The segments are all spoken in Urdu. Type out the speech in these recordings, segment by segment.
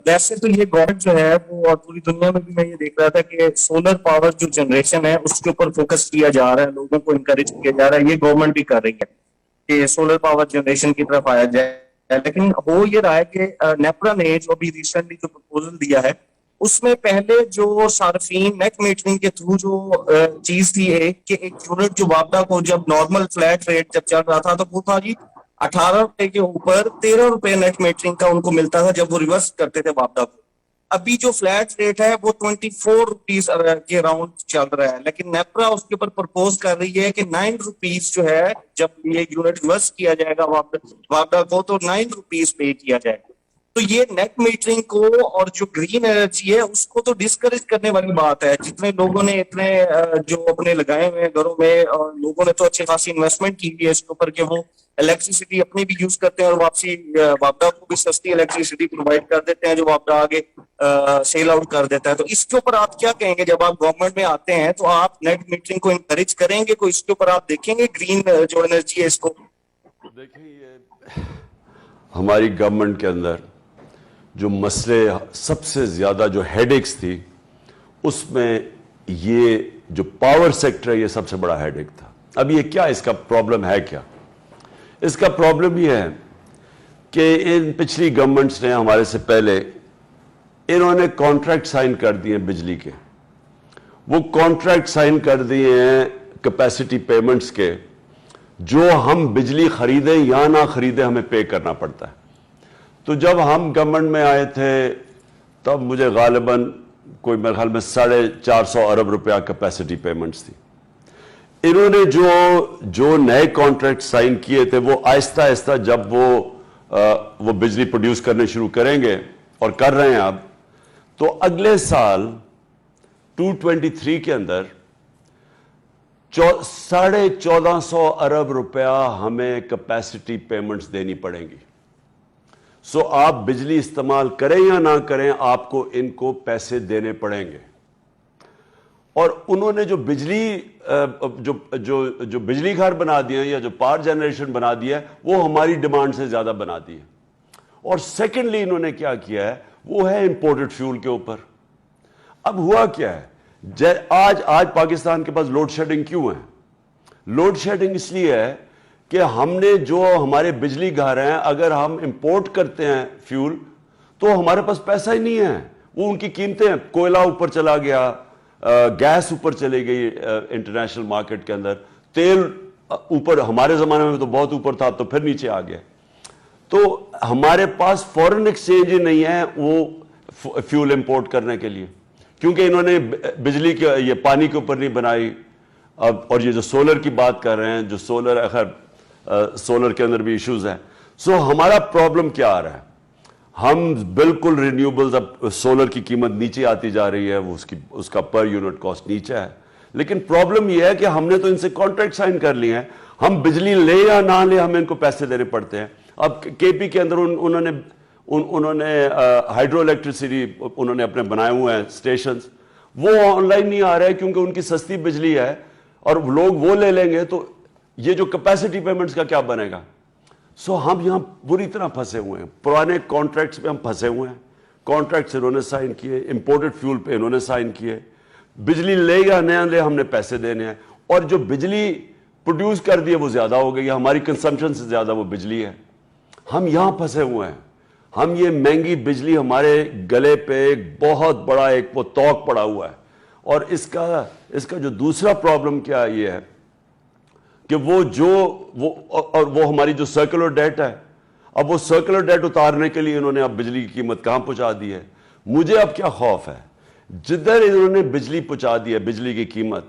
ویسے تو یہ گورنمنٹ جو ہے وہ، اور پوری دنیا میں بھی میں یہ دیکھ رہا تھا کہ سولر پاور جو جنریشن ہے اس کے اوپر فوکس کیا جا رہا ہے، لوگوں کو انکریج کیا جا رہا ہے، یہ گورنمنٹ بھی کر رہی ہے کہ سولر پاور جنریشن کی طرف آیا جائے۔ لیکن ہو یہ رہا ہے کہ نیپرا نے جو ابھی ریسنٹلی جو پرپوزل دیا ہے اس میں پہلے جو صارفین نیٹ میٹرنگ کے تھرو جو چیز تھی ایک کہ ایک یونٹ جو وابڈا کو جب نارمل فلیٹ ریٹ جب چل رہا تھا تو وہ تھا جی 18 روپے کے اوپر 13 روپے نیٹ میٹرنگ کا ان کو ملتا تھا جب وہ ریورس کرتے تھے وابڈا کو۔ ابھی جو فلیٹ ریٹ ہے وہ 24 روپیز کے اراؤنڈ چل رہا ہے، لیکن نیپرا اس کے اوپر پرپوز کر رہی ہے کہ 9 روپیز جو ہے جب یہ یونٹ ریورس کیا جائے گا وابڈا کو تو 9 روپیز پے کیا جائے گا۔ تو یہ نیٹ میٹرنگ کو اور جو گرین انرجی ہے اس کو تو ڈسکریج کرنے والی بات ہے۔ جتنے لوگوں نے اتنے جو اپنے لگائے ہوئے گھروں میں، اور لوگوں نے تو اچھی خاصی انویسٹمنٹ کی ہے اس کے اوپر کہ وہ الیکٹریسٹی اپنی بھی یوز کرتے ہیں اور واپسی وابڈا کو بھی سستی الیکٹریسٹی پرووائڈ کر دیتے ہیں جو وابڈا آگے سیل آؤٹ کر دیتا ہے۔ تو اس کے اوپر آپ کیا کہیں گے؟ جب آپ گورنمنٹ میں آتے ہیں تو آپ نیٹ میٹرنگ کو انکریج کریں گے؟ کوئی اس کے اوپر آپ دیکھیں گے گرین جو انرجی ہے اس کو؟ دیکھیں، یہ ہماری گورنمنٹ کے اندر جو مسئلے سب سے زیادہ جو ہیڈ ایکس تھی اس میں یہ جو پاور سیکٹر ہے یہ سب سے بڑا ہیڈ ایک تھا۔ اب یہ کیا اس کا پرابلم ہے؟ کیا اس کا پرابلم یہ ہے کہ ان پچھلی گورنمنٹس نے ہمارے سے پہلے انہوں نے کانٹریکٹ سائن کر دیے بجلی کے، وہ کانٹریکٹ سائن کر دیے ہیں کیپیسٹی پیمنٹس کے، جو ہم بجلی خریدیں یا نہ خریدیں ہمیں پے کرنا پڑتا ہے۔ تو جب ہم گورنمنٹ میں آئے تھے تب مجھے غالباً کوئی میرے خیال میں 450 ارب روپیہ کیپیسٹی پیمنٹس تھی۔ انہوں نے جو نئے کانٹریکٹ سائن کیے تھے وہ آہستہ آہستہ جب وہ بجلی پروڈیوس کرنے شروع کریں گے اور کر رہے ہیں اب، تو اگلے سال 2023 کے اندر 1450 ارب روپیہ ہمیں کیپیسٹی پیمنٹس دینی پڑیں گی۔ سو آپ بجلی استعمال کریں یا نہ کریں آپ کو ان کو پیسے دینے پڑیں گے۔ اور انہوں نے جو بجلی گھر بنا دیے ہیں یا جو پاور جنریشن بنا دیا ہے وہ ہماری ڈیمانڈ سے زیادہ بنا دی ہے۔ اور سیکنڈلی انہوں نے کیا کیا ہے وہ ہے امپورٹڈ فیول کے اوپر۔ اب ہوا کیا ہے، آج پاکستان کے پاس لوڈ شیڈنگ کیوں ہے؟ لوڈ شیڈنگ اس لیے ہے کہ ہم نے جو ہمارے بجلی گھر ہیں اگر ہم امپورٹ کرتے ہیں فیول تو ہمارے پاس پیسہ ہی نہیں ہے، وہ ان کی قیمتیں، کوئلہ اوپر چلا گیا، گیس اوپر چلی گئی انٹرنیشنل مارکیٹ کے اندر، تیل اوپر ہمارے زمانے میں تو بہت اوپر تھا تو پھر نیچے آ گیا۔ تو ہمارے پاس فورن ایکسچینج ہی نہیں ہے وہ فیول امپورٹ کرنے کے لیے، کیونکہ انہوں نے بجلی کے یہ پانی کے اوپر نہیں بنائی۔ اب اور یہ جو سولر کی بات کر رہے ہیں، جو سولر سولر کے اندر بھی ایشوز ہیں۔ سو ہمارا پرابلم کیا آ رہا ہے، ہم بالکل رینیوبلز، اب سولر کی قیمت نیچے آتی جا رہی ہے، اس کا پر یونٹ کاسٹ نیچے ہے، لیکن پرابلم یہ ہے کہ ہم نے تو ان سے کانٹریکٹ سائن کر لیے ہیں، ہم بجلی لے یا نہ لے ہمیں ان کو پیسے دینے پڑتے ہیں۔ اب کے پی کے اندر انہوں نے ہائیڈرو الیکٹریسٹی انہوں نے اپنے بنائے ہوئے ہیں اسٹیشنز، وہ آن لائن نہیں آ رہے کیونکہ ان کی سستی بجلی ہے اور لوگ وہ لے لیں گے تو یہ جو کیپیسٹی پیمنٹس کا کیا بنے گا۔ سو ہم یہاں بری طرح پھنسے ہوئے ہیں، پرانے کانٹریکٹس پہ ہم پھنسے ہوئے ہیں، کانٹریکٹس انہوں نے سائن کیے، امپورٹڈ فیول پہ انہوں نے سائن کیے، بجلی لے یا نہ لے ہم نے پیسے دینے ہیں، اور جو بجلی پروڈیوس کر دی ہے وہ زیادہ ہو گئی ہے، ہماری کنزمپشن سے زیادہ وہ بجلی ہے، ہم یہاں پھنسے ہوئے ہیں۔ ہم یہ مہنگی بجلی ہمارے گلے پہ ایک بہت بڑا ایک وہ توق پڑا ہوا ہے۔ اور اس کا جو دوسرا پرابلم کیا یہ ہے کہ وہ ہماری جو سرکولر ڈیٹ ہے، اب وہ سرکولر ڈیٹ اتارنے کے لیے انہوں نے اب بجلی کی قیمت کہاں پہنچا دی ہے۔ مجھے اب کیا خوف ہے، جدھر انہوں نے بجلی پہنچا دی ہے بجلی کی قیمت،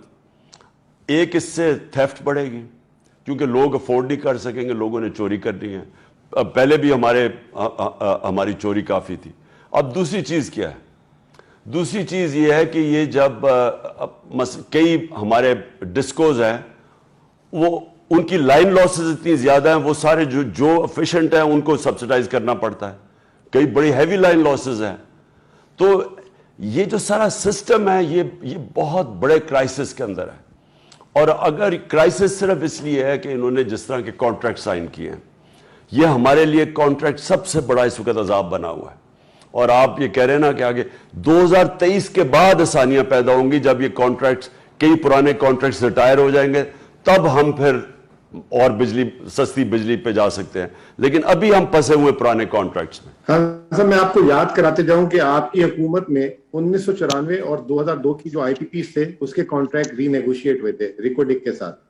ایک اس سے تھیفٹ بڑھے گی کیونکہ لوگ افورڈ نہیں کر سکیں گے، لوگوں نے چوری کرنی ہے، پہلے بھی ہماری چوری کافی تھی۔ اب دوسری چیز کیا ہے، دوسری چیز یہ ہے کہ یہ جب کئی ہمارے ڈسکوز ہیں وہ ان کی لائن لاسز اتنی زیادہ ہیں، وہ سارے جو افیشینٹ ہیں ان کو سبسیڈائز کرنا پڑتا ہے، کئی بڑی ہیوی لائن لاسز ہیں۔ تو یہ جو سارا سسٹم ہے یہ بہت بڑے کرائسس کے اندر ہے، اور اگر کرائسس صرف اس لیے ہے کہ انہوں نے جس طرح کے کانٹریکٹ سائن کیے ہیں، یہ ہمارے لیے کانٹریکٹ سب سے بڑا اس وقت عذاب بنا ہوا ہے۔ اور آپ یہ کہہ رہے ہیں نا کہ آگے 2023 کے بعد آسانیاں پیدا ہوں گی، جب یہ کانٹریکٹس، کئی پرانے کانٹریکٹس ریٹائر ہو جائیں گے، تب ہم پھر اور سستی بجلی پہ جا سکتے ہیں، لیکن ابھی ہم پھنسے ہوئے پرانے کانٹریکٹس میں۔ ہاں صاحب، میں آپ کو یاد کراتے جاؤں کہ آپ کی حکومت میں 1994 اور 2002 کی جو IPPs تھے اس کے کانٹریکٹ ری نیگوشیٹ ہوئے تھے ریکوڈک کے ساتھ۔